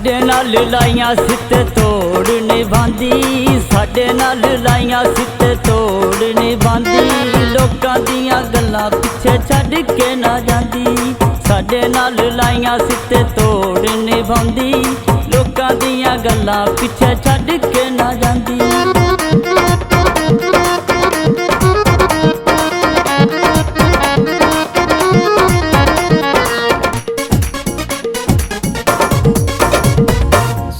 साडे नाल लाइयां सित तोड़ निभांदी, साडे नाल लाइयां सित तोड़ निभांदी। लोकां दियां गल्लां पिछे छड्ड के ना जांदी, साडे नाल लाइयां सित तोड़ निभांदी। लोकां दियां गल्लां पिछे छड्ड के ना जांदी।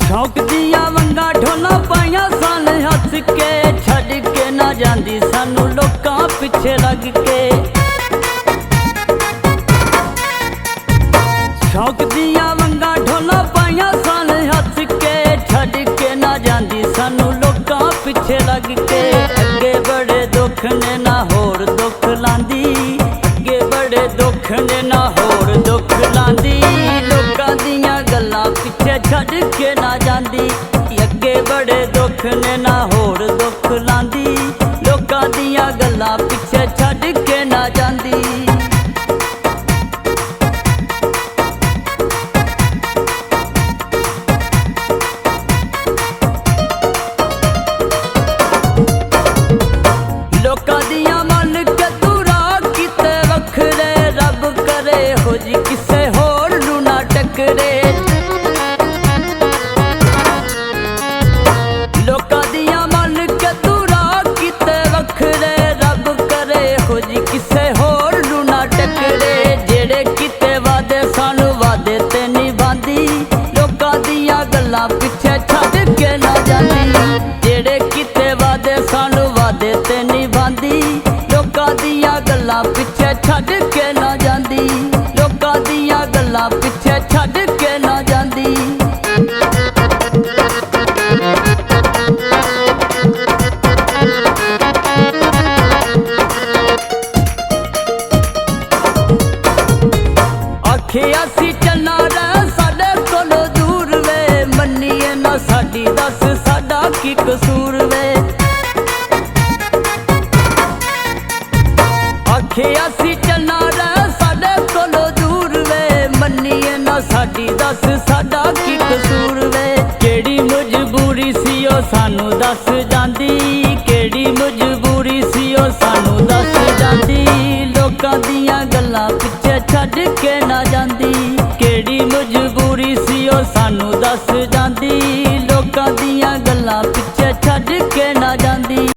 शौक दिया वंगा ढोला पाइया सन हस के, छड़ के ना जांदी सानू लोकां पिछे लग के। शौक दिया वंगा ढोला पाइया सन हस के, छड़ के ना जांदी सानू लोकां पिछे लग के। अगे बड़े दुख ने ना होर दुख लांदी, अगे बड़े दुख ने ना होर दुख लांदी। लोकां दियां गल्लां पिछे छड़ के ना जांदी, अगे बड़े दुख ने ना होर दुख लांदी। लोकां दियां गल्लां पिछे छड़ के ना जांदी। लोकां दियां मन के दूरा किते वखरे, रब करे हो जी किसे होर नू ना टकरे। लोकां दियां मन के दूरा किते वखरे, रब करे हो जी किसे होर नू ना टकरे। जेड़े किते वादे सानू वादे ते निभांदी, लोकां दियां गल्लां पिछे छड्ड के ना जांदी। जेड़े किते वादे सानू वादे ते निभांदी, लोकां दियां गल्लां पिछे छड्ड के ना जांदी। लोकां दियां गल्लां पिछे छड्ड के ना जांदी। आखिया सी चलना रह साडे कोलों दूर वे, मन्नीए ना साडी दस साडा की कसूर वे। आखिया सी चलना रह साडे कोलों दूर वे, मन्नीए ना साडी दस साडा की कसूर वे। केड़ी मजबूरी सी ओ सानू दस